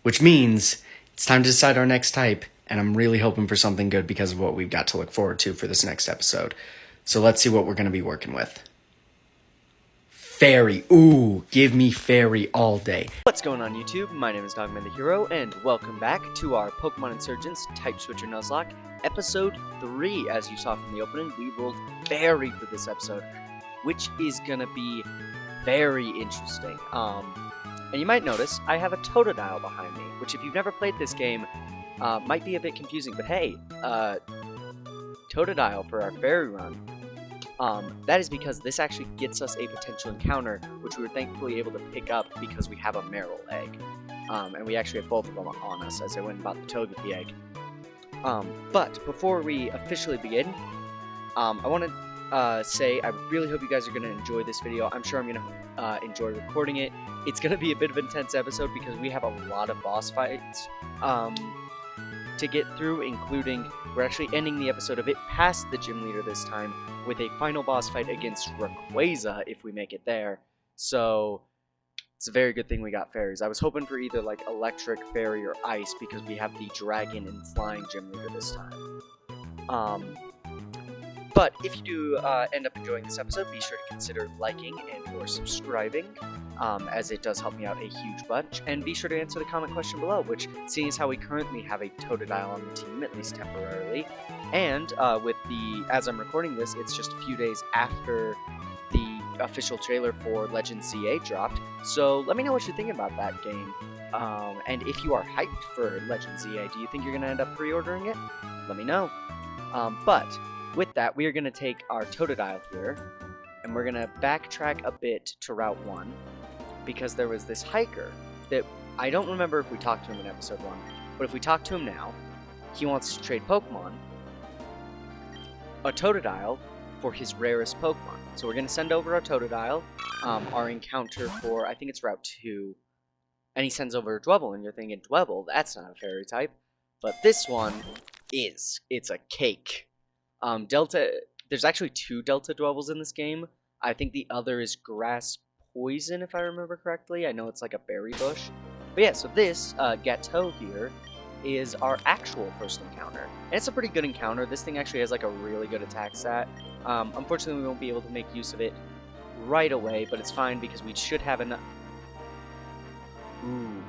which means it's time to decide our next type, and I'm really hoping for something good because of what we've got to look forward to for this next episode. So let's see what we're going to be working with. Fairy. Ooh, give me fairy all day. What's going on YouTube? My name is Dogman the Hero, and welcome back to our Pokemon Insurgence Type Switcher Nuzlocke, Episode 3. As you saw from the opening, we rolled Fairy for this episode, which is gonna be very interesting. And you might notice, I have a Totodile behind me, which if you've never played this game, might be a bit confusing, but hey, Totodile for our Fairy run. That is because this actually gets us a potential encounter, which we were thankfully able to pick up because we have a Marill egg. And we actually have both of them on us as I went and bought the Togepi egg. But before we officially begin, I want to say I really hope you guys are going to enjoy this video. I'm sure I'm going to enjoy recording it. It's going to be a bit of an intense episode because we have a lot of boss fights to get through, including we're actually ending the episode a bit past the gym leader this time with a final boss fight against Rayquaza if we make it there. So it's a very good thing we got fairies. I was hoping for either like electric, fairy, or ice because we have the dragon and flying gym leader this time. But if you do end up enjoying this episode, be sure to consider liking and or subscribing, as it does help me out a huge bunch. And be sure to answer the comment question below, which, seeing as how we currently have a Totodile on the team, at least temporarily, and as I'm recording this, it's just a few days after the official trailer for Legend ZA dropped, so let me know what you're thinking about that game. And if you are hyped for Legend ZA, do you think you're going to end up pre-ordering it? Let me know. But with that, we are going to take our Totodile here, and we're going to backtrack a bit to Route 1, because there was this hiker that I don't remember if we talked to him in Episode 1, but if we talk to him now, he wants to trade Pokemon, a Totodile, for his rarest Pokemon. So we're going to send over our Totodile, our encounter for, I think it's Route 2, and he sends over a Dwebble, and you're thinking, Dwebble, that's not a fairy type, but this one is. It's a cake. There's actually 2 Delta Dwebbles in this game. I think the other is Grass Poison, if I remember correctly. I know it's like a berry bush. But yeah, so this, Gateau here, is our actual first encounter. And it's a pretty good encounter. This thing actually has like a really good attack stat. Unfortunately, we won't be able to make use of it right away, but it's fine because we should have enough. Ooh.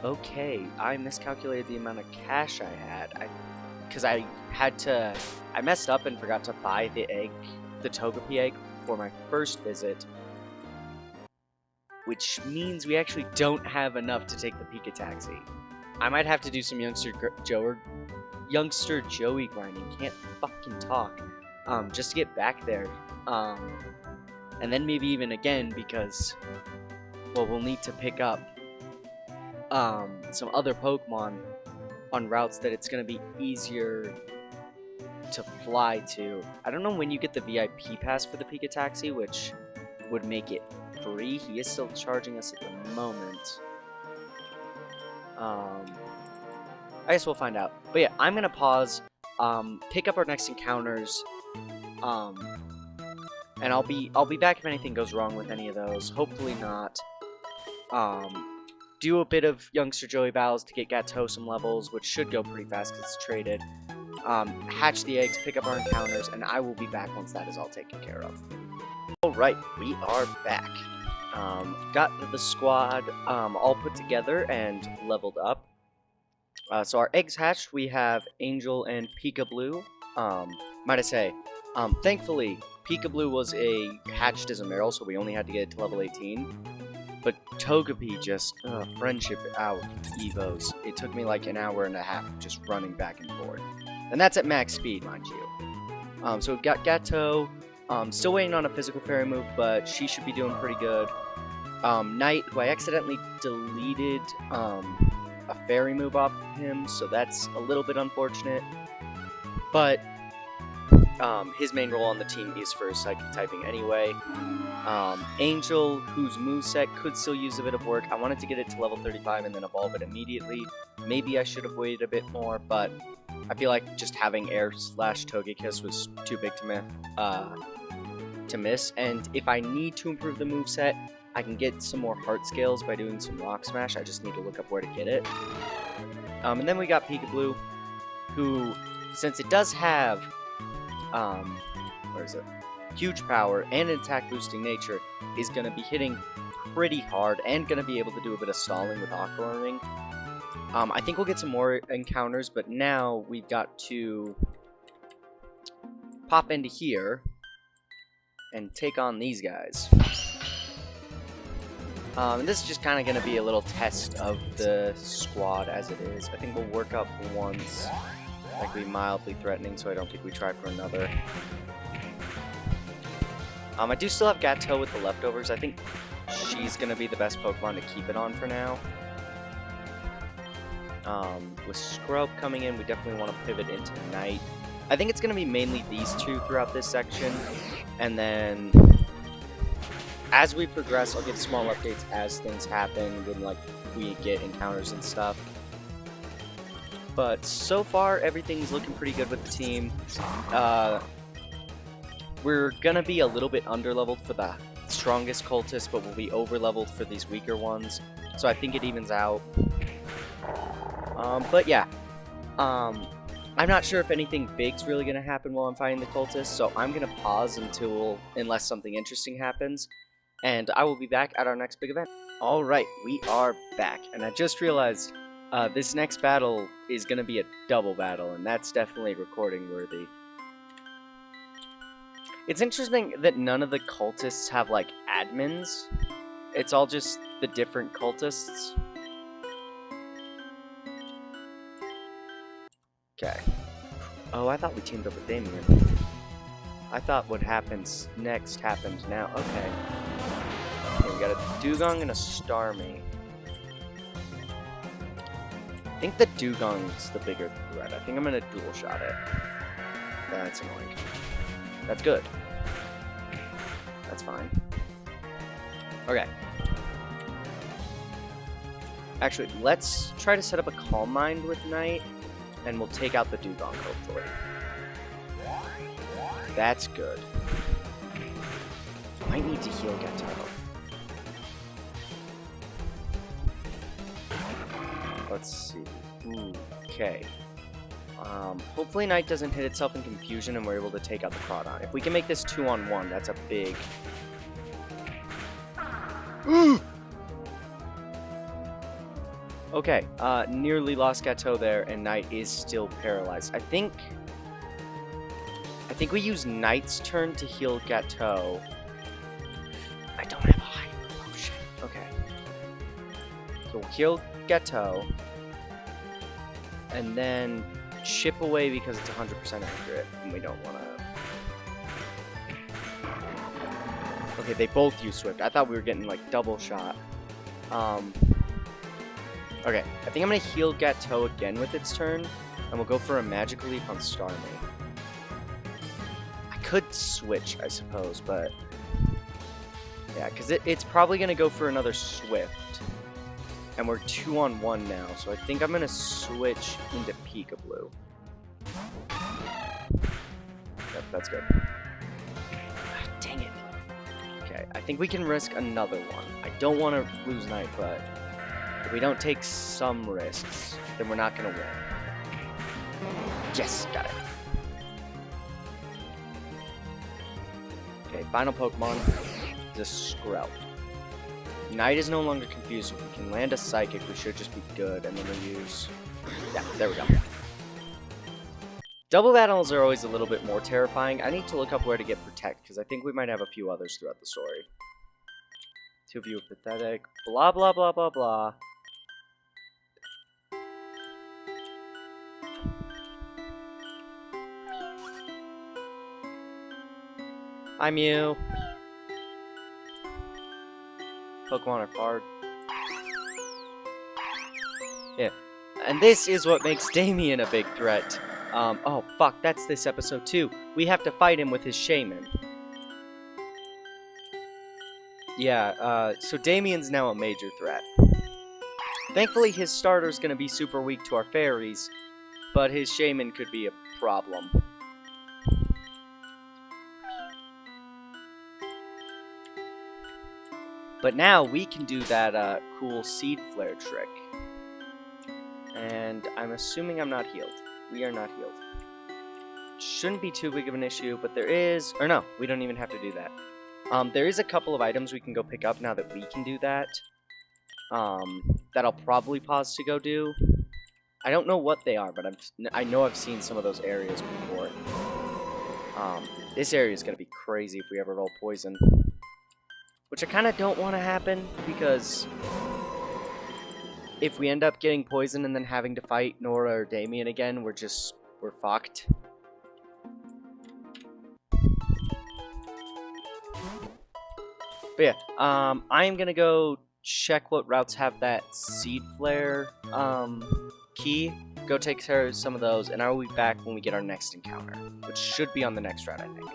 Okay, I miscalculated the amount of cash I had. Because I messed up and forgot to buy the Togepi egg for my first visit, which means we actually don't have enough to take the Pika Taxi. I might have to do some Youngster Joey grinding, can't fucking talk, just to get back there, and then maybe even again because, well, we'll need to pick up some other Pokemon on routes that it's going to be easier to fly to. I don't know when you get the VIP pass for the Pika Taxi, which would make it free. He is still charging us at the moment. I guess we'll find out. But yeah, I'm going to pause, pick up our next encounters, and I'll be back if anything goes wrong with any of those. Hopefully not. Do a bit of Youngster Joey battles to get Gateau some levels, which should go pretty fast because it's traded. Hatch the eggs, pick up our encounters, and I will be back once that is all taken care of. Alright, we are back. Got the squad all put together and leveled up. So our eggs hatched, we have Angel and Pika-Blue. Might I say, thankfully, Pika-Blue was hatched as a Marill, so we only had to get it to level 18. But Togepi just, friendship out evos. It took me like an hour and a half just running back and forth. And that's at max speed, mind you. So we've got Gateau, still waiting on a physical fairy move, but she should be doing pretty good. Knight, who I accidentally deleted a fairy move off of him, so that's a little bit unfortunate. But his main role on the team is for psychic typing anyway. Angel, whose moveset could still use a bit of work. I wanted to get it to level 35 and then evolve it immediately. Maybe I should have waited a bit more, but I feel like just having Air/Togekiss was too big to miss. And if I need to improve the moveset, I can get some more heart scales by doing some rock smash. I just need to look up where to get it. And then we got Peekaboo, who, since it does have, where is it? Huge power and an attack boosting nature, is going to be hitting pretty hard and going to be able to do a bit of stalling with Aqua Arming. I think we'll get some more encounters, but now we've got to pop into here and take on these guys. And this is just kind of going to be a little test of the squad as it is. I think we'll work up once. That could be mildly threatening, so I don't think we try for another. I do still have Gateau with the leftovers. I think she's going to be the best Pokemon to keep it on for now. With Scrub coming in, we definitely want to pivot into Night. I think it's going to be mainly these two throughout this section. And then, as we progress, I'll give small updates as things happen when, like, we get encounters and stuff. But so far, everything's looking pretty good with the team. We're gonna be a little bit underleveled for the strongest cultists, but we'll be overleveled for these weaker ones. So I think it evens out. But yeah, I'm not sure if anything big's really gonna happen while I'm fighting the cultists, so I'm gonna pause unless something interesting happens, and I will be back at our next big event. Alright, we are back, and I just realized this next battle is gonna be a double battle, and that's definitely recording worthy. It's interesting that none of the cultists have, like, admins. It's all just the different cultists. Okay. Oh, I thought we teamed up with Damien. I thought what happens next happened now. Okay. Okay, we got a Dugong and a Starmie. I think the Dugong's the bigger threat. I think I'm gonna dual shot it. That's annoying. That's good. That's fine. Okay. Actually, let's try to set up a Calm Mind with Night, and we'll take out the Dugong, hopefully. That's good. Might need to heal Gateau. Let's see. Ooh, okay. Hopefully Night doesn't hit itself in confusion and we're able to take out the Crawdon. If we can make this 2-on-1, that's a big... Okay, nearly lost Gateau there, and Night is still paralyzed. I think we use Night's turn to heal Gateau. I don't have a high potion. Okay. So we'll heal Gateau, and then chip away because it's 100% accurate, and we don't want to... Okay, they both use Swift. I thought we were getting, like, double shot. Okay, I think I'm going to heal Gateau again with its turn, and we'll go for a Magic Leap on Starmie. I could switch, I suppose, but... Yeah, because it's probably going to go for another Swift. And we're 2-on-1 now, so I think I'm going to switch into Peekaboo. Yep, that's good. Dang it. Okay, I think we can risk another one. I don't want to lose Night, but if we don't take some risks, then we're not going to win. Yes, got it. Okay, final Pokemon is a Sprout. Night is no longer confused. If we can land a Psychic, we should just be good. And then we'll use... Yeah, there we go. Double battles are always a little bit more terrifying. I need to look up where to get Protect, because I think we might have a few others throughout the story. Two of you are pathetic. Blah, blah, blah, blah, blah. Hi, Mew. Pokemon are hard. Yeah. And this is what makes Damien a big threat. Oh, fuck, that's this episode too. We have to fight him with his Shaman. Yeah, so Damien's now a major threat. Thankfully, his starter's gonna be super weak to our fairies, but his Shaman could be a problem. But now we can do that cool seed flare trick. And I'm assuming I'm not healed. We are not healed. Shouldn't be too big of an issue, but there is... Or no, we don't even have to do that. There is a couple of items we can go pick up now that we can do that. That I'll probably pause to go do. I don't know what they are, but I know I've seen some of those areas before. This area is going to be crazy if we ever roll poison. Which I kind of don't want to happen, because if we end up getting poisoned and then having to fight Nora or Damien again, we're fucked. But yeah, I am gonna go check what routes have that seed flare key. Go take care of some of those, and I will be back when we get our next encounter, which should be on the next route, I think.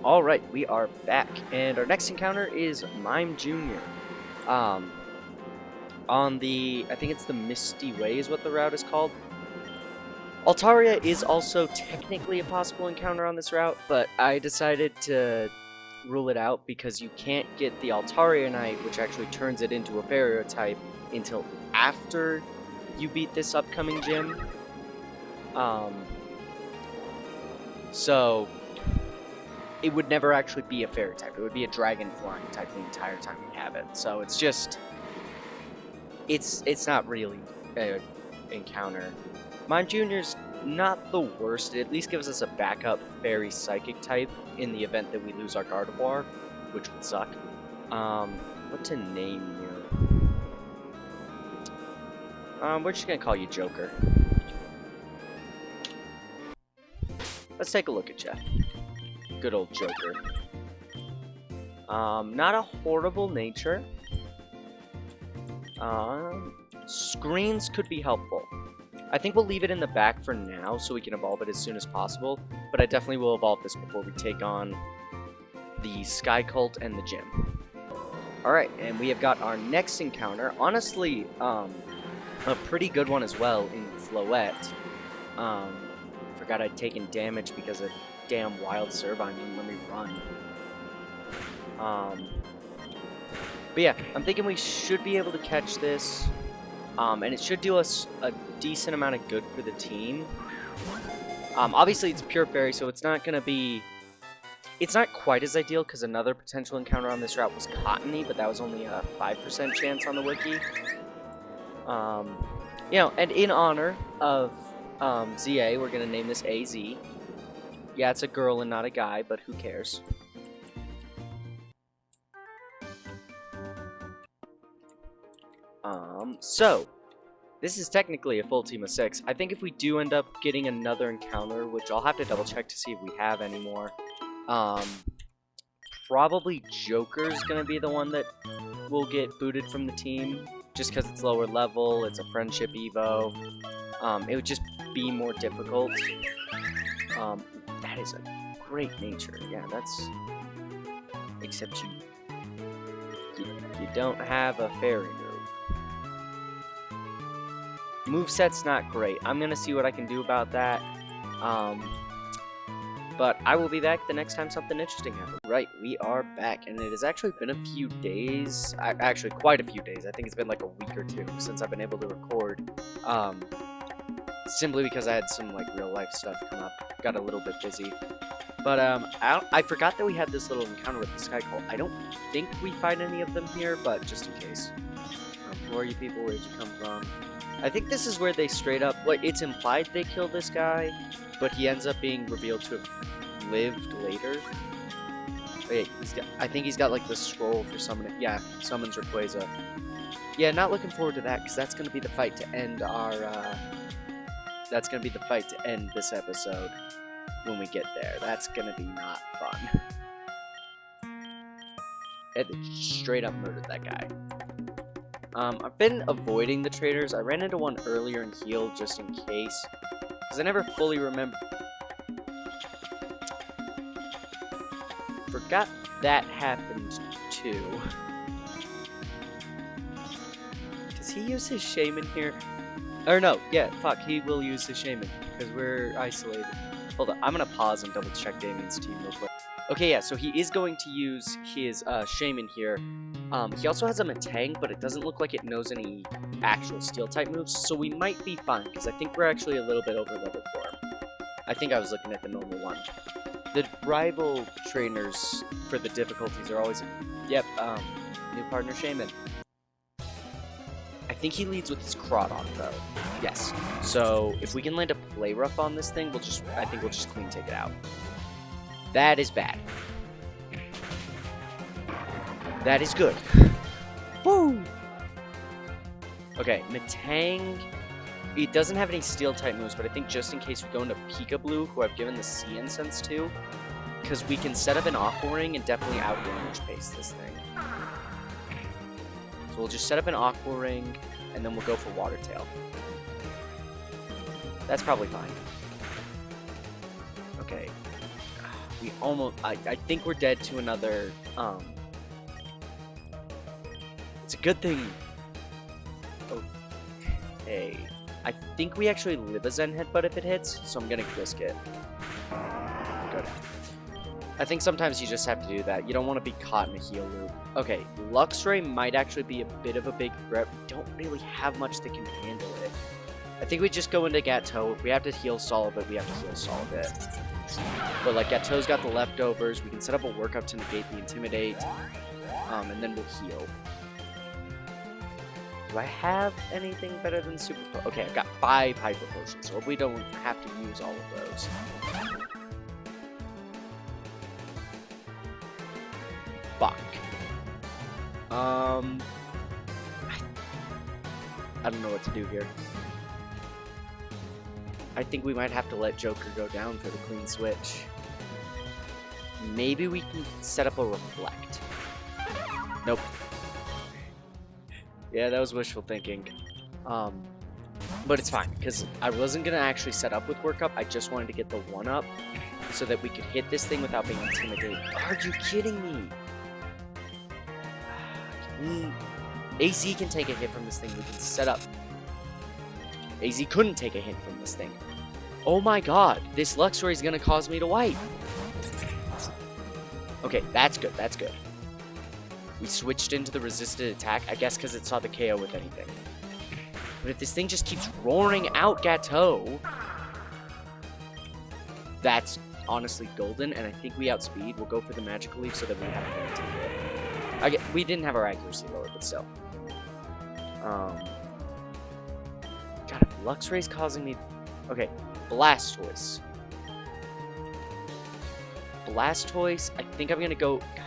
Alright, we are back, and our next encounter is Mime Jr. On the, I think it's the Misty Way is what the route is called. Altaria is also technically a possible encounter on this route, but I decided to rule it out because you can't get the Altaria Knight, which actually turns it into a barrier type, until after you beat this upcoming gym. So it would never actually be a fairy type. It would be a dragon flying type the entire time we have it. So it's just, it's not really an encounter. Mime Jr.'s not the worst. It at least gives us a backup fairy psychic type in the event that we lose our Gardevoir, which would suck. What to name you? We're just gonna call you Joker. Let's take a look at you. Good old Joker. Not a horrible nature. Screens could be helpful. I think we'll leave it in the back for now so we can evolve it as soon as possible, but I definitely will evolve this before we take on the Sky Cult and the gym. Alright, and we have got our next encounter. Honestly, a pretty good one as well in Floette. Forgot I'd taken damage because a damn wild Servine wouldn't let me run. But yeah, I'm thinking we should be able to catch this. And it should do us a decent amount of good for the team. Obviously it's pure fairy, so it's not gonna be... It's not quite as ideal, because another potential encounter on this route was Cottony, but that was only a 5% chance on the wiki. You know, and in honor of ZA, we're gonna name this AZ. Yeah, it's a girl and not a guy, but who cares? So, this is technically a full team of 6. I think if we do end up getting another encounter, which I'll have to double check to see if we have any more, probably Joker's gonna be the one that will get booted from the team, just because it's lower level, it's a friendship evo. It would just be more difficult. That is a great nature. Yeah, that's... Except you don't have a fairy move. Moveset's not great. I'm gonna see what I can do about that. But I will be back the next time something interesting happens. Right, we are back, and it has actually been a few days. Actually, quite a few days. I think it's been like a week or two since I've been able to record. Simply because I had some like real life stuff come up. Got a little bit busy. But I forgot that we had this little encounter with the Sky Cult. I don't think we find any of them here, but just in case. Who are you people? Where'd you come from? I think this is where they straight up, like, it's implied they killed this guy, but he ends up being revealed to have lived later. Wait, I think he's got, like, the scroll for summoning. Yeah, summons Rayquaza. Yeah, not looking forward to that, because that's going to be the fight to end our, that's going to be the fight to end this episode when we get there. That's going to be not fun. It straight up murdered that guy. I've been avoiding the traders. I ran into one earlier and healed just in case, because I never fully remember. Forgot that happened too. Does he use his shaman here? Or no, yeah, fuck, he will use his shaman, because we're isolated. Hold on, I'm gonna pause and double check Damien's team real quick. Okay, yeah, so he is going to use his Shaman here. He also has a Matang, but it doesn't look like it knows any actual Steel-type moves, so we might be fine, because I think we're actually a little bit over level for him. I think I was looking at the normal one. The rival trainers for the difficulties are always... Yep, new partner Shaman. I think he leads with his Crawdon, though. Yes. So, if we can land a Play Rough on this thing, I think we'll just clean take it out. That is bad. That is good. Woo! Okay, Matang. It doesn't have any Steel-type moves, but I think just in case we go into Peekaboo, who I've given the Sea Incense to, because we can set up an Aqua Ring and definitely out-damage pace this thing. So we'll just set up an Aqua Ring, and then we'll go for Water Tail. That's probably fine. Okay. We almost... I think we're dead to another... It's a good thing... Okay... I think we actually live a Zen Headbutt if it hits, so I'm gonna risk it. Good. I think sometimes you just have to do that. You don't want to be caught in a heal loop. Okay, Luxray might actually be a bit of a big threat. We don't really have much that can handle it. I think we just go into Gateau. If we have to heal Sol of it, we have to heal Sol of it. But like Gateau's got the leftovers, we can set up a workup to negate the Intimidate, and then we'll heal. Do I have anything better than Super Potion? Okay, I've got 5 Hyper Potions, so we don't have to use all of those. Fuck. I don't know what to do here. I think we might have to let Joker go down for the clean switch. Maybe we can set up a Reflect. Nope. Yeah, that was wishful thinking. But it's fine, because I wasn't going to actually set up with Workup. I just wanted to get the 1-up so that we could hit this thing without being intimidated. Are you kidding me? AZ can take a hit from this thing. We can set up. AZ couldn't take a hit from this thing. Oh my god, this Luxray is going to cause me to wipe. Okay, that's good, that's good. We switched into the resisted attack, I guess because it saw the KO with anything. But if this thing just keeps roaring out Gateau, that's honestly golden, and I think we outspeed. We'll go for the Magical Leaf so that we have a guarantee hit. We didn't have our accuracy lower, but still. God, if Luxray's causing me... Okay, Blastoise. Blastoise, I think I'm gonna go... God,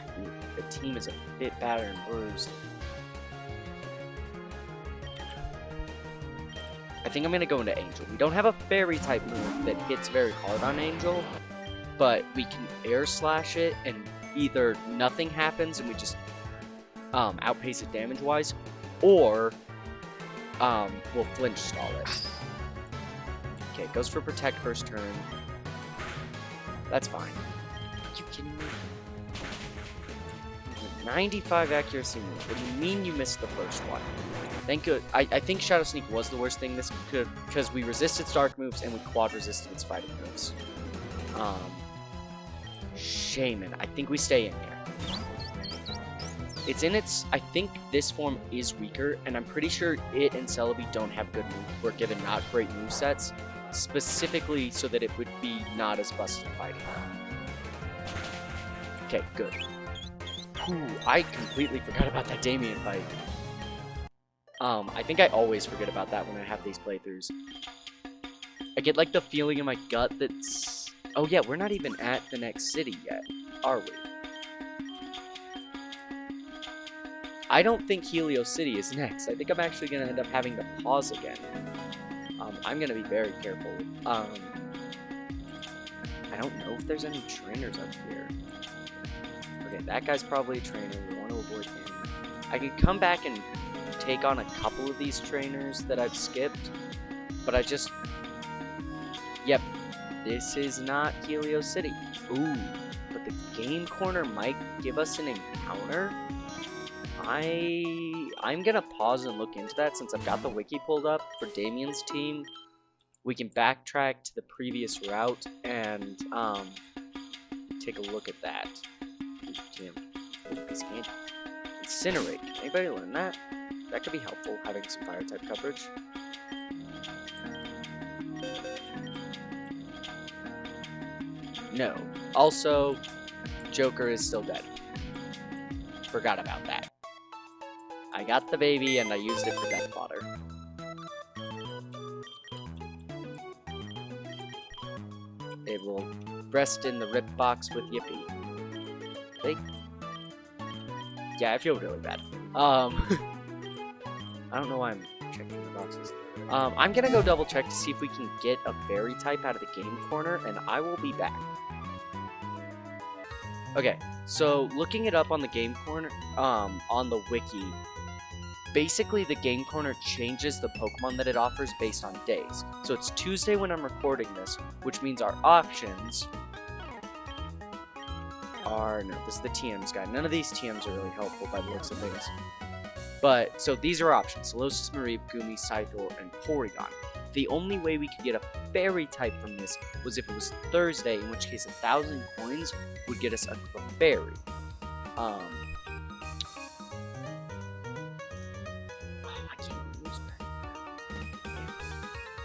the team is a bit battered and bruised. I think I'm gonna go into Angel. We don't have a Fairy type move that hits very hard on Angel, but we can Air Slash it, and either nothing happens and we just outpace it damage-wise, or we'll flinch stall it. Okay, it goes for Protect first turn. That's fine. Are you kidding me? 95 accuracy move. What do you mean you missed the first one? Thank good. I think Shadow Sneak was the worst thing this could, because we resisted its dark moves and we quad resisted its fighting moves. Shaman. I think we stay in here. It's in its... I think this form is weaker, and I'm pretty sure it and Celebi don't have good moves. We're given not great movesets, specifically so that it would be not as busted fighting. Okay, good. Ooh, I completely forgot about that Damien fight. I think I always forget about that when I have these playthroughs. I get like the feeling in my gut that's... Oh yeah, we're not even at the next city yet, are we? I don't think Helios City is next. I think I'm actually going to end up having to pause again. I'm going to be very careful. I don't know if there's any trainers up here. Okay, that guy's probably a trainer. We want to avoid him. I can come back and take on a couple of these trainers that I've skipped, but I just... Yep, this is not Helios City. Ooh, but the game corner might give us an encounter. I'm gonna pause and look into that since I've got the wiki pulled up for Damien's team. We can backtrack to the previous route and take a look at that. Damn, Incinerate. Anybody learn that? That could be helpful, having some fire type coverage. No. Also, Joker is still dead. Forgot about that. I got the baby and I used it for death fodder. It will rest in the rip box with Yippee. See? Yeah, I feel really bad. I don't know why I'm checking the boxes. I'm gonna go double check to see if we can get a fairy type out of the game corner, and I will be back. Okay, so looking it up on the game corner, on the wiki, basically the game corner changes the Pokemon that it offers based on days. So it's Tuesday when I'm recording this, which means our options are, no, this is the TMs guide. None of these TMs are really helpful by the looks of things. But, so these are options: Solosis, Mareep, Goomy, Scyther, and Porygon. The only way we could get a fairy type from this was if it was Thursday, in which case 1,000 coins would get us a fairy. I can't use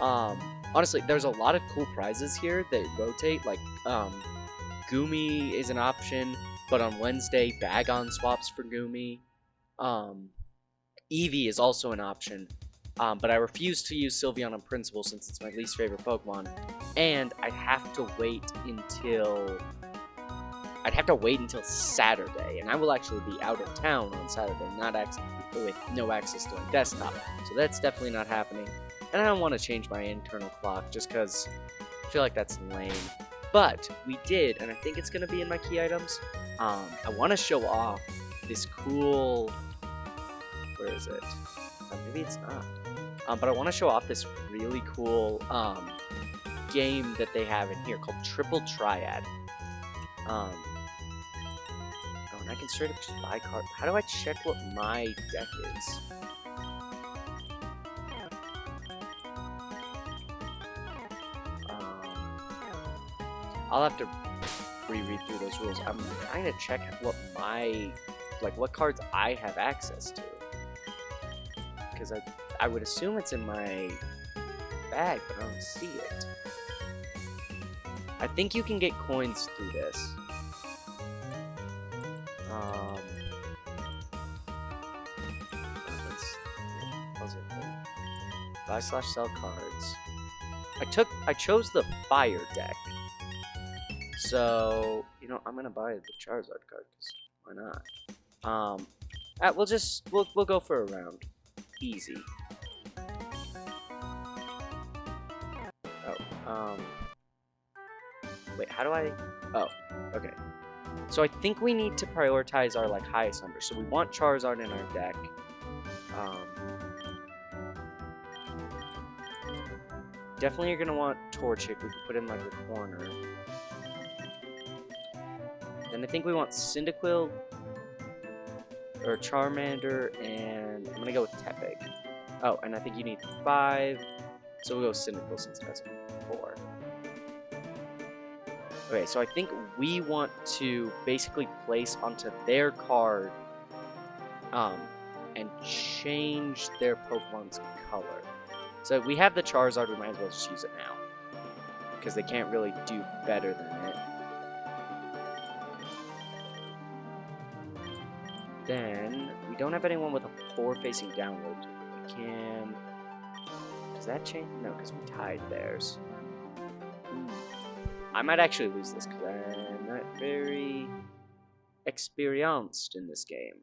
that. Honestly, there's a lot of cool prizes here that rotate, like, Goomy is an option, but on Wednesday, Bagon swaps for Goomy. Eevee is also an option, but I refuse to use Sylveon on principle since it's my least favorite Pokemon, and I'd have to wait until Saturday, and I will actually be out of town on Saturday, with no access to my desktop, so that's definitely not happening. And I don't want to change my internal clock just because I feel like that's lame. But we did, and I think it's going to be in my key items. I want to show off this cool... Where is it? Maybe it's not. But I want to show off this really cool game that they have in here called Triple Triad. Oh, and I can straight up just buy cards. How do I check what my deck is? I'll have to reread through those rules. I'm trying to check what what cards I have access to. Because I would assume it's in my bag, but I don't see it. I think you can get coins through this. Buy/sell cards. I chose the fire deck. So, you know, I'm gonna buy the Charizard card, because why not? We'll go for a round. Easy. Oh, wait, how do I... Oh, okay. So I think we need to prioritize our, highest numbers. So we want Charizard in our deck. Definitely you're gonna want Torchic. We can put in, a corner. Then I think we want Cyndaquil, or Charmander, and I'm gonna go with Tepig. Oh, and I think you need 5, so we'll go Cyndaquil since it has 4. Okay, so I think we want to basically place onto their card, and change their Pokemon's color. So we have the Charizard, we might as well just use it now, because they can't really do better than it. Then, we don't have anyone with a 4 facing downward. We can... Does that change? No, because we tied theirs. I might actually lose this, because I'm not very experienced in this game.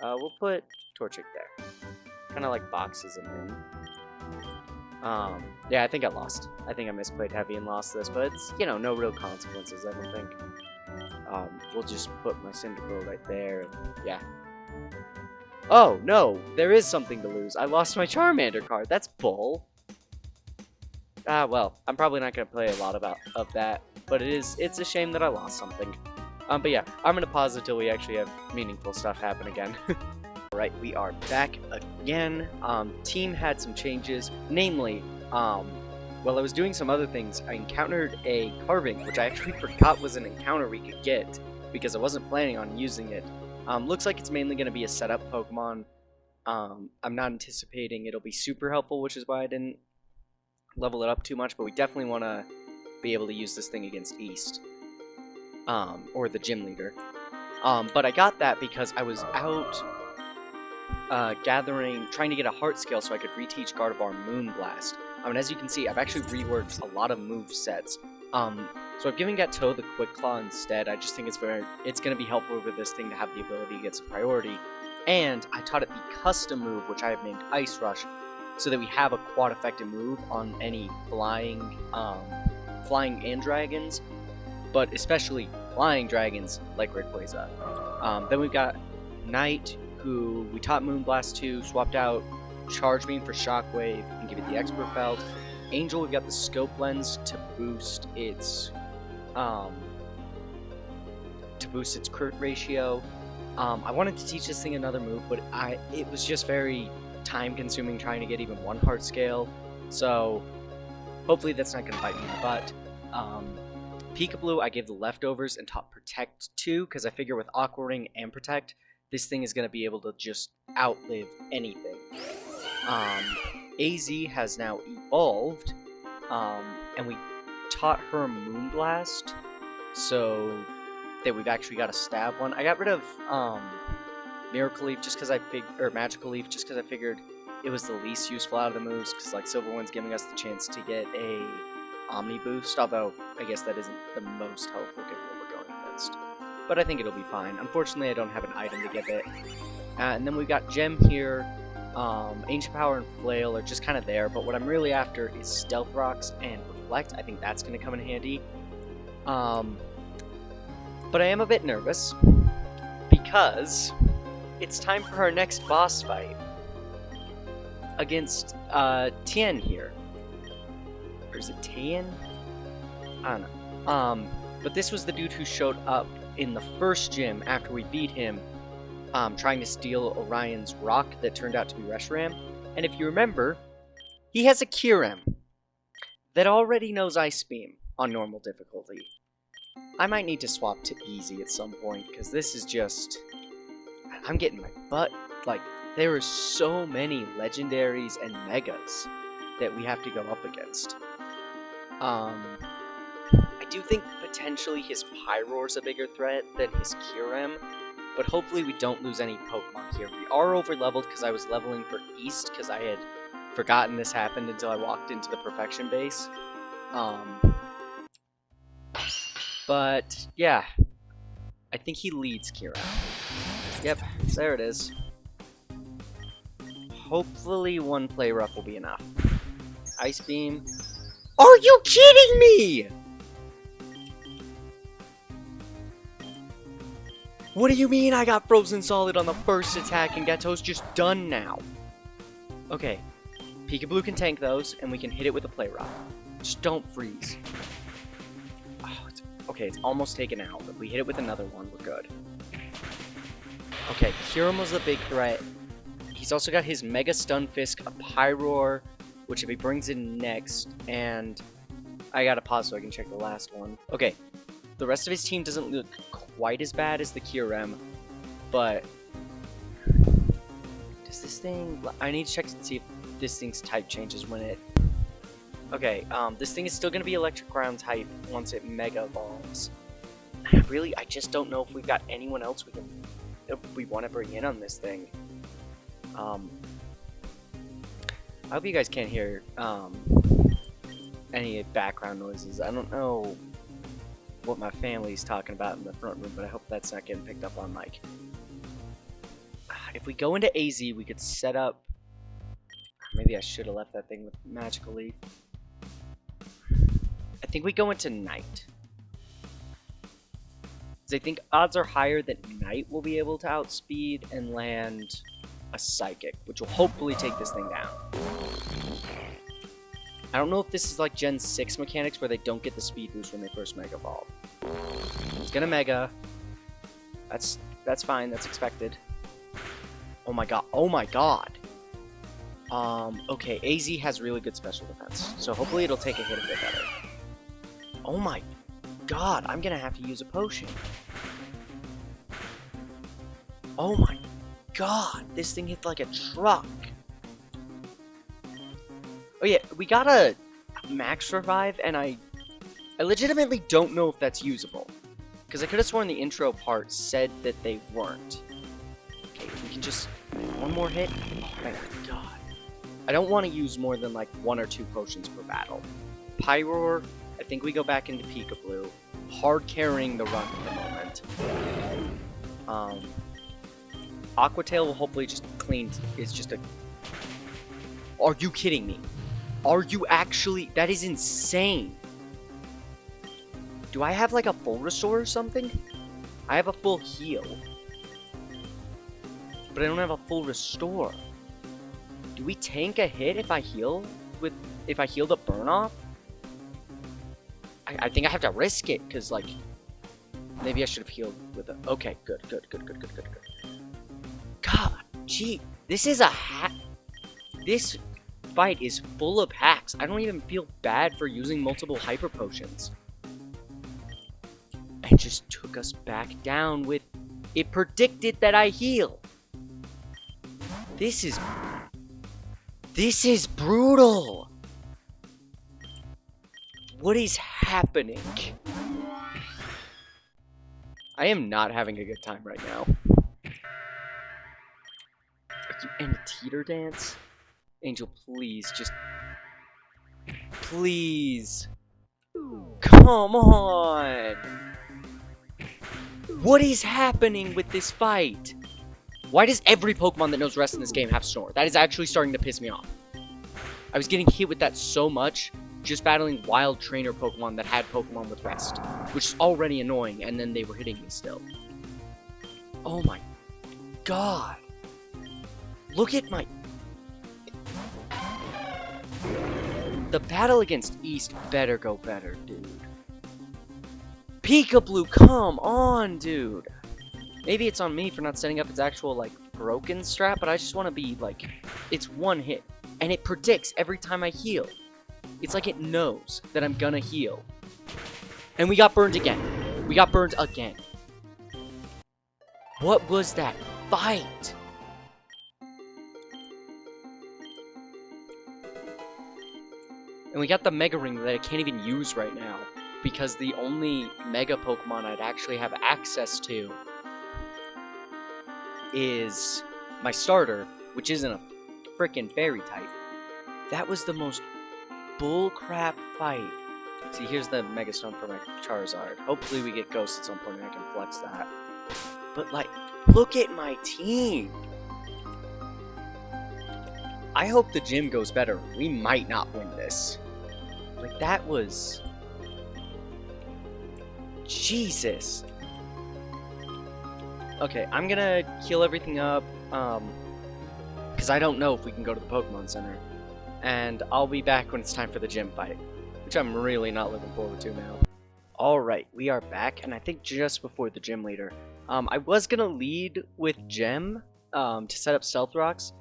We'll put Torchic there. Kind of like boxes them in. Yeah, I think I lost. I think I misplayed heavy and lost this, but it's, you know, no real consequences, I don't think. We'll just put my Cyndaquil right there, and yeah. Oh, no! There is something to lose. I lost my Charmander card. That's bull. Well, I'm probably not going to play a lot of that, but it's a shame that I lost something. But yeah, I'm going to pause until we actually have meaningful stuff happen again. Alright, we are back again. Team had some changes, namely, while I was doing some other things, I encountered a carving, which I actually forgot was an encounter we could get, because I wasn't planning on using it. Looks like it's mainly going to be a setup Pokemon. I'm not anticipating it'll be super helpful, which is why I didn't level it up too much, but we definitely want to be able to use this thing against East. Or the gym leader. But I got that because I was out trying to get a heart scale so I could reteach Gardevoir Moonblast. And as you can see, I've actually reworked a lot of move sets. So I've given Gateau the Quick Claw instead. I just think it's going to be helpful with this thing to have the ability to get some priority. And I taught it the custom move, which I have named Ice Rush, so that we have a quad effective move on any flying and dragons, but especially flying dragons like Rayquaza. Then we've got Knight, who we taught Moonblast to, swapped out Charge Beam for Shockwave and give it the Expert Belt. Angel, we've got the Scope Lens to boost its crit ratio. I wanted to teach this thing another move, but it was just very time consuming trying to get even one heart scale, so hopefully that's not going to bite me in the butt. Peekaboo, I gave the leftovers and taught Protect too, because I figure with Aqua Ring and Protect, this thing is going to be able to just outlive anything. AZ has now evolved, and we taught her Moonblast, so that we've actually got a stab one. I got rid of Miracle Leaf just because Magical Leaf just because I figured it was the least useful out of the moves, because like Silver One's giving us the chance to get a Omni boost, although I guess that isn't the most helpful given what we're going against. But I think it'll be fine. Unfortunately, I don't have an item to give it. And then we've got Gem here. Ancient Power and Flail are just kind of there, but what I'm really after is Stealth Rocks and Reflect. I think that's going to come in handy. But I am a bit nervous, because it's time for our next boss fight against Tien here. Or is it Tien? I don't know. But this was the dude who showed up in the first gym after we beat him, trying to steal Orion's rock that turned out to be Reshiram. And if you remember, he has a Kyurem that already knows Ice Beam on normal difficulty. I might need to swap to easy at some point, because this is just... I'm getting my butt... Like, there are so many legendaries and megas that we have to go up against. I do think potentially his Pyroar's a bigger threat than his Kyurem, but hopefully we don't lose any Pokemon here. We are over-leveled because I was leveling for East, because I had forgotten this happened until I walked into the Perfection base. But, yeah. I think he leads Kyurem. Yep, there it is. Hopefully one Play Rough will be enough. Ice Beam. Are you kidding me?! What do you mean I got Frozen Solid on the first attack and Gatto's just done now? Okay. Peekaboo can tank those, and we can hit it with a Play Rough. Just don't freeze. Oh, okay, it's almost taken out. If we hit it with another one, we're good. Okay, Kyurem was the big threat. He's also got his Mega Stunfisk, a Pyroar, which if he brings in next, and I gotta pause so I can check the last one. Okay, the rest of his team doesn't look quite as bad as the Kyurem, but does this thing... I need to check to see if this thing's type changes when it... Okay, this thing is still gonna be Electric Ground type once it Mega Evolves. I just don't know if we've got anyone else we want to bring in on this thing. I hope you guys can't hear any background noises. I don't know what my family's talking about in the front room, but I hope that's not getting picked up on mic. If we go into AZ, we could set up... Maybe I should have left that thing with Magical Leaf. I think we go into Knight. Because I think odds are higher that Knight will be able to outspeed and land a Psychic, which will hopefully take this thing down. I don't know if this is like Gen 6 mechanics where they don't get the speed boost when they first Mega Evolve. It's gonna Mega. That's fine, that's expected. Oh my god, oh my god! Okay, AZ has really good special defense, so hopefully it'll take a hit a bit better. Oh my god, I'm gonna have to use a potion. Oh my god, this thing hit like a truck. Oh yeah, we got a max revive, and I legitimately don't know if that's usable. Because I could have sworn the intro part said that they weren't. Okay, we can just... one more hit? Oh my god. I don't want to use more than like 1 or 2 potions per battle. Pyroar, I think we go back into Peekaboo. Hard carrying the run at the moment. Aquatail will hopefully just clean... is just a... Are you kidding me? Are you actually... That is insane. Do I have like a full restore or something? I have a full heal. But I don't have a full restore. Do we tank a hit if I heal with... if I heal the burn off? I think I have to risk it, because like... maybe I should have healed with a... Okay, good. God, gee, this is a hack. This fight is full of hacks. I don't even feel bad for using multiple hyper potions. And just took us back down with... it predicted that I heal. This is brutal. What is happening? I am not having a good time right now. And a teeter dance? Angel, please, just... please. Come on! What is happening with this fight? Why does every Pokemon that knows Rest in this game have Snore? That is actually starting to piss me off. I was getting hit with that so much, just battling wild trainer Pokemon that had Pokemon with Rest, which is already annoying, and then they were hitting me still. Oh my god. Look at my... the battle against East better go better, dude. Peekaboo, come on, dude. Maybe it's on me for not setting up its actual, like, broken strat, but I just want to be, like, it's one hit. And it predicts every time I heal. It's like it knows that I'm gonna heal. And we got burned again. We got burned again. What was that fight? And we got the Mega Ring that I can't even use right now, because the only Mega Pokemon I'd actually have access to is my starter, which isn't a frickin' fairy type. That was the most bullcrap fight. See, here's the Mega Stone for my Charizard. Hopefully we get Ghost at some point and I can flex that. But, like, look at my team! I hope the gym goes better. We might not win this. Like, that was... Jesus! Okay, I'm gonna heal everything up, because I don't know if we can go to the Pokemon Center. And I'll be back when it's time for the gym fight, which I'm really not looking forward to now. Alright, we are back, and I think just before the gym leader. I was gonna lead with Gem, to set up Stealth Rocks,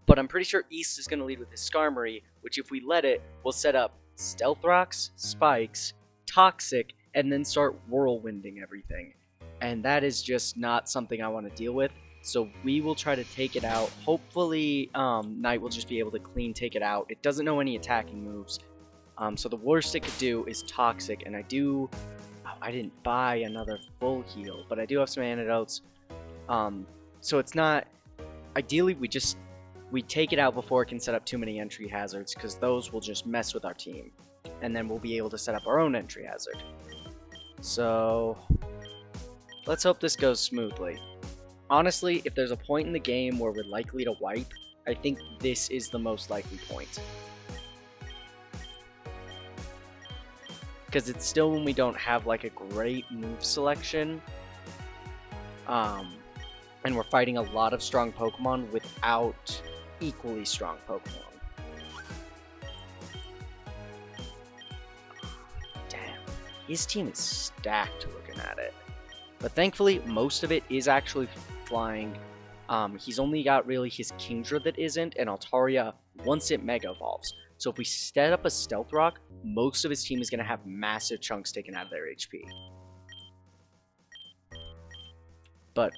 but I'm pretty sure East is gonna lead with his Skarmory, which if we let it, will set up Stealth Rocks, Spikes, Toxic, and then start whirlwinding everything. And that is just not something I want to deal with, so we will try to take it out. Hopefully, Knight will just be able to clean take it out. It doesn't know any attacking moves, so the worst it could do is Toxic, and I didn't buy another full heal, but I do have some antidotes, so it's not... Ideally, we take it out before it can set up too many entry hazards, because those will just mess with our team, and then we'll be able to set up our own entry hazard. So... let's hope this goes smoothly. Honestly, if there's a point in the game where we're likely to wipe, I think this is the most likely point. Because it's still when we don't have like a great move selection. And we're fighting a lot of strong Pokemon without equally strong Pokemon. Damn, his team is stacked looking at it. But thankfully, most of it is actually flying. He's only got really his Kingdra that isn't, and Altaria once it Mega Evolves. So if we set up a Stealth Rock, most of his team is going to have massive chunks taken out of their HP. But,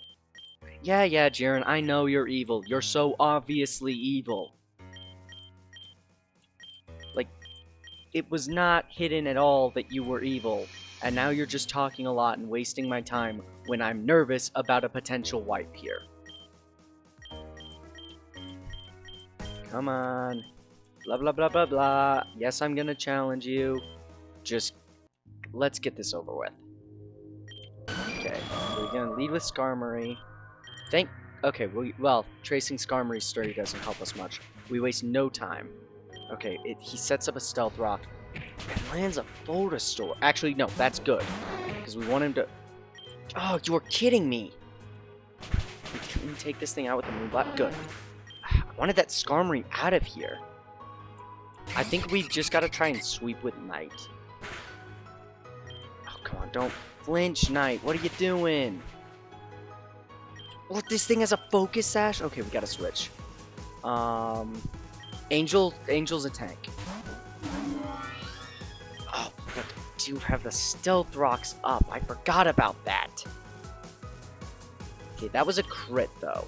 yeah, Jiren, I know you're evil. You're so obviously evil. Like, it was not hidden at all that you were evil. And now you're just talking a lot and wasting my time when I'm nervous about a potential wipe here. Come on. Blah, blah, blah, blah, blah. Yes, I'm gonna challenge you. Just, let's get this over with. Okay, we're gonna lead with Skarmory. Okay, well, tracing Skarmory's story doesn't help us much. We waste no time. Okay, he sets up a Stealth Rock and lands a Photosaur. Actually, no, that's good. Because we want him to... Oh, you are kidding me! Can we take this thing out with the Moonblast? Good. I wanted that Skarmory out of here. I think we just gotta try and sweep with Knight. Oh, come on, don't flinch, Knight. What are you doing? What, this thing has a Focus Sash? Okay, we gotta switch. Angel's a tank. Oh, but I do have the Stealth Rocks up. I forgot about that. Okay, that was a crit, though.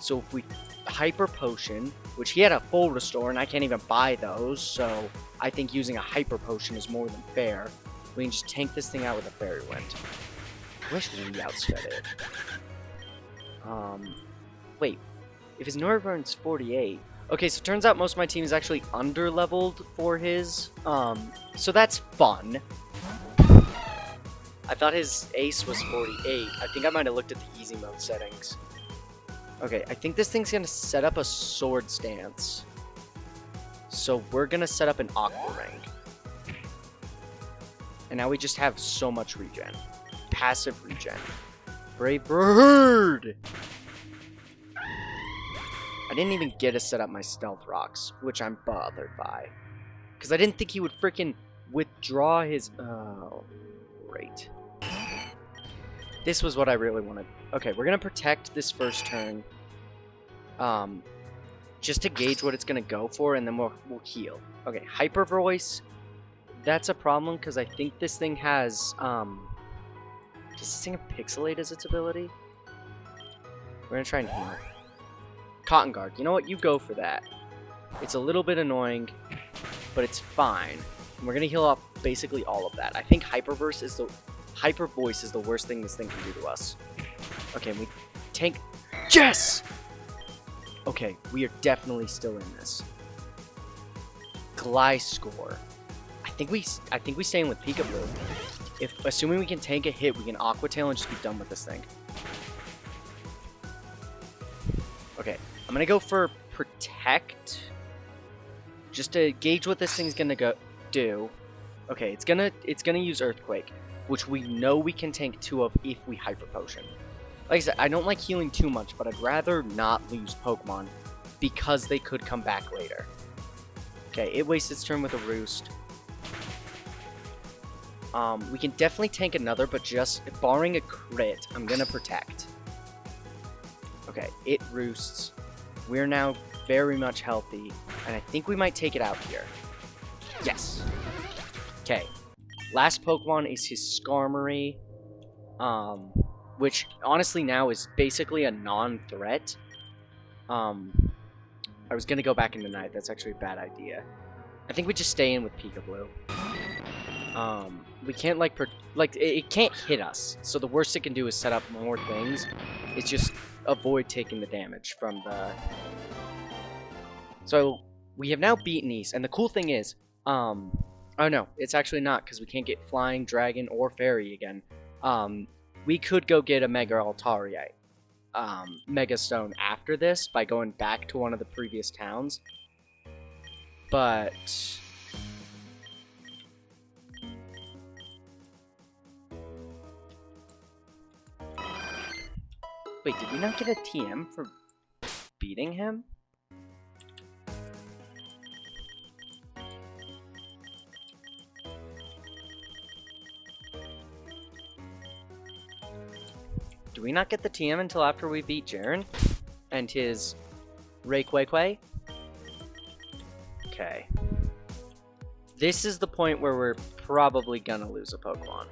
So if we Hyper Potion, which he had a full restore, and I can't even buy those, so I think using a Hyper Potion is more than fair. We can just tank this thing out with a Fairy Wind. I wish we outsped it. Wait. If his Noivern's 48... Okay, so it turns out most of my team is actually under-leveled for his, so that's fun. I thought his ace was 48. I think I might have looked at the easy mode settings. Okay, I think this thing's gonna set up a Sword Stance. So we're gonna set up an Aqua Ring. And now we just have so much regen. Passive regen. Brave Bird! I didn't even get to set up my Stealth Rocks, which I'm bothered by. Because I didn't think he would freaking withdraw his... Oh, great. This was what I really wanted. Okay, we're going to protect this first turn. Just to gauge what it's going to go for, and then we'll heal. Okay, Hyper Voice. That's a problem, because I think this thing has... Does this thing have Pixelate as its ability? We're going to try and heal. Cotton Guard. You know what? You go for that. It's a little bit annoying, but it's fine. And we're going to heal off basically all of that. I think Hyper Voice is the worst thing this thing can do to us. Okay, we tank... Yes! Okay, we are definitely still in this. Gliscor. I think we stay in with Peekaboo. Assuming we can tank a hit, we can Aqua Tail and just be done with this thing. Okay, I'm gonna go for Protect, just to gauge what this thing's gonna do. Okay, it's gonna use Earthquake, which we know we can tank 2 of if we Hyper Potion. Like I said, I don't like healing too much, but I'd rather not lose Pokemon because they could come back later. Okay, it wastes its turn with a Roost. We can definitely tank another, but just barring a crit, I'm gonna Protect. Okay, it roosts. We're now very much healthy, and I think we might take it out here. Yes. Okay. Last Pokemon is his Skarmory, which honestly now is basically a non-threat. I was gonna go back into Night. That's actually a bad idea. I think we just stay in with Peekaboo. We can't it can't hit us. So the worst it can do is set up more things. It's just avoid taking the damage from the... So we have now beaten East, and the cool thing is, oh no, it's actually not, because we can't get Flying Dragon or Fairy again. We could go get a Mega Altaria, Mega Stone after this by going back to one of the previous towns. But... Wait, did we not get a TM for beating him? Do we not get the TM until after we beat Jiren? And his Rayquaza? Okay. This is the point where we're probably gonna lose a Pokemon.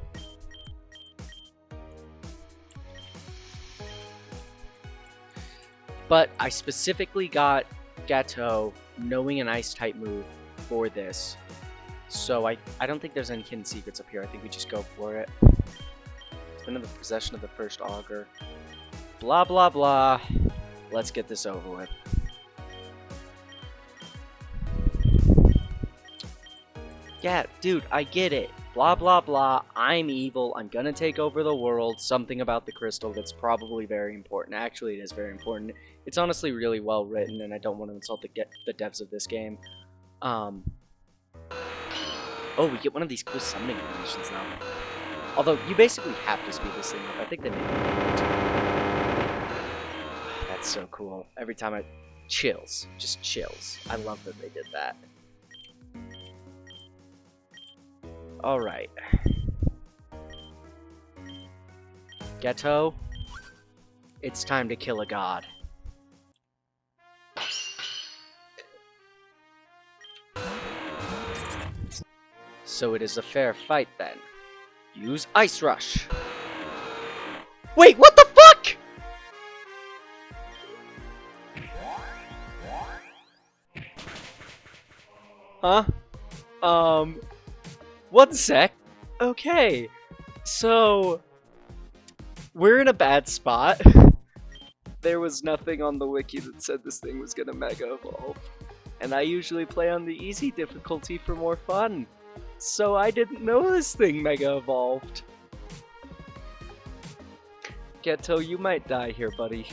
But I specifically got Gateau knowing an Ice-type move for this. So I don't think there's any hidden secrets up here. I think we just go for it. It's been in the possession of the first Augur. Blah, blah, blah. Let's get this over with. Yeah, dude, I get it. Blah, blah, blah. I'm evil. I'm gonna take over the world. Something about the crystal that's probably very important. Actually, it is very important. It's honestly really well written, and I don't want to insult the devs of this game. Oh, we get one of these cool summoning animations now. Although, you basically have to speed this thing up. I think they made it. That's so cool. Every time I... Chills. Just chills. I love that they did that. Alright. Ghetto, it's time to kill a god. So it is a fair fight then. Use Ice Rush. Wait, what the fuck?! Huh? 1 sec. Okay. So, we're in a bad spot. There was nothing on the wiki that said this thing was gonna Mega Evolve. And I usually play on the easy difficulty for more fun. So I didn't know this thing Mega Evolved. Ghetto, you might die here, buddy.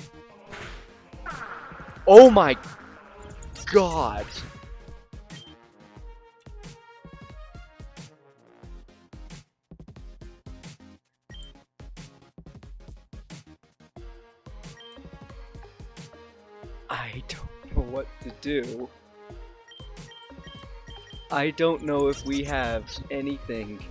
Oh my god. I don't know what to do. I don't know if we have anything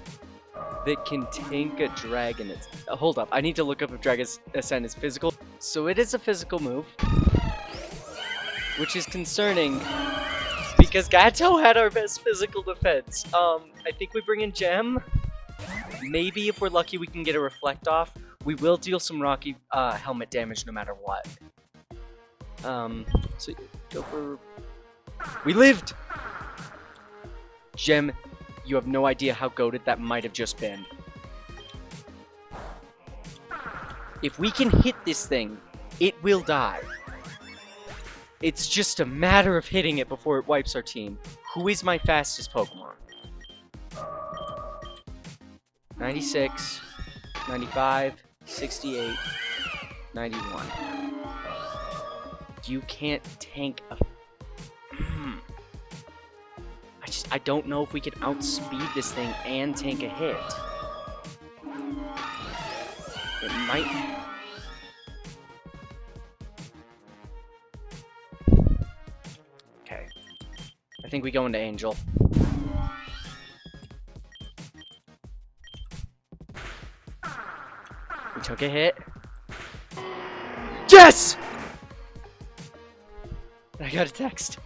that can tank a dragon. Hold up, I need to look up if Dragon Ascent is physical. So it is a physical move, which is concerning because Gato had our best physical defense. I think we bring in Gem. Maybe if we're lucky we can get a Reflect off. We will deal some Rocky helmet damage no matter what. So go for... We lived! Gem, you have no idea how goated that might have just been. If we can hit this thing, it will die. It's just a matter of hitting it before it wipes our team. Who is my fastest Pokemon? 96, 95, 68, 91. You can't tank a... I don't know if we can outspeed this thing and tank a hit. It might... Okay. I think we go into Angel. We took a hit. Yes! I got a text.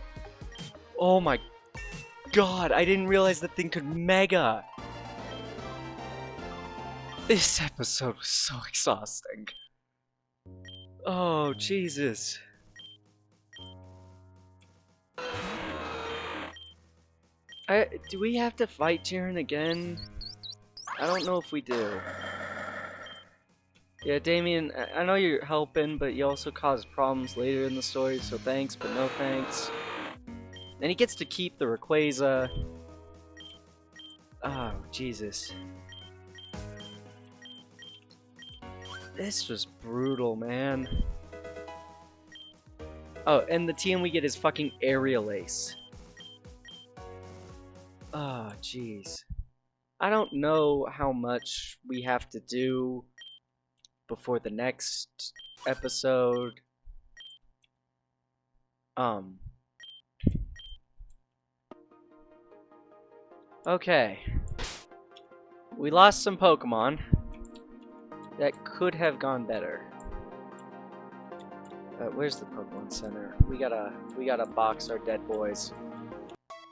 Oh my god, I didn't realize that thing could Mega. This episode was so exhausting. Oh, Jesus. Do we have to fight Jiren again? I don't know if we do. Yeah, Damien, I know you're helping, but you also caused problems later in the story, so thanks, but no thanks. And he gets to keep the Rayquaza. Oh, Jesus. This was brutal, man. Oh, and the TM we get is fucking Aerial Ace. Oh, jeez. I don't know how much we have to do before the next episode. Okay. We lost some Pokemon that could have gone better. Where's the Pokemon Center? We gotta box our dead boys.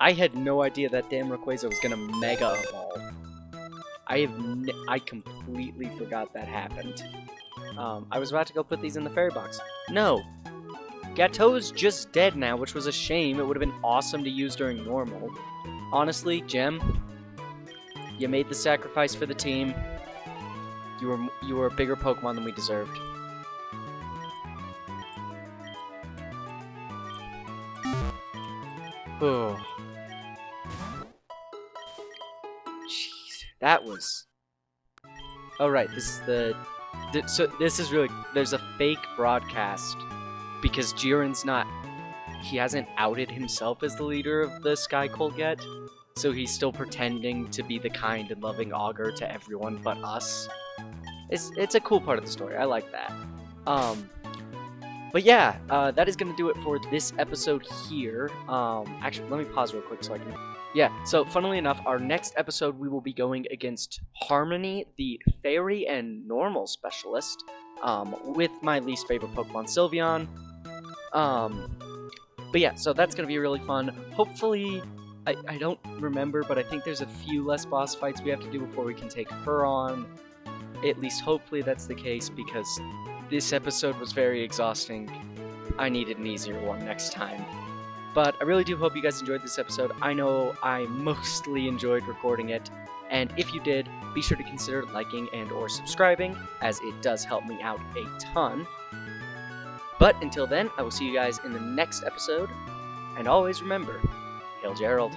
I had no idea that damn Rayquaza was gonna Mega Evolve. I completely forgot that happened. I was about to go put these in the fairy box. No! Gateau's just dead now, which was a shame. It would have been awesome to use during normal. Honestly, Gem, you made the sacrifice for the team. You were a bigger Pokemon than we deserved. Oh. Jeez, that was... Oh right, this is so this is really... There's a fake broadcast because Jiren's not... He hasn't outed himself as the leader of the Sky Cold yet, so he's still pretending to be the kind and loving augur to everyone but us. It's a cool part of the story. I like that. But yeah, that is gonna do it for this episode here. Actually, let me pause real quick so I can... Yeah, so funnily enough, our next episode we will be going against Harmony, the Fairy and Normal Specialist, with my least favorite Pokemon, Sylveon. But yeah, so that's gonna be really fun. Hopefully, I don't remember, but I think there's a few less boss fights we have to do before we can take her on. At least hopefully that's the case, because this episode was very exhausting. I needed an easier one next time. But I really do hope you guys enjoyed this episode. I know I mostly enjoyed recording it, and if you did, be sure to consider liking and or subscribing, as it does help me out a ton. But until then, I will see you guys in the next episode, and always remember, Hail Gerald.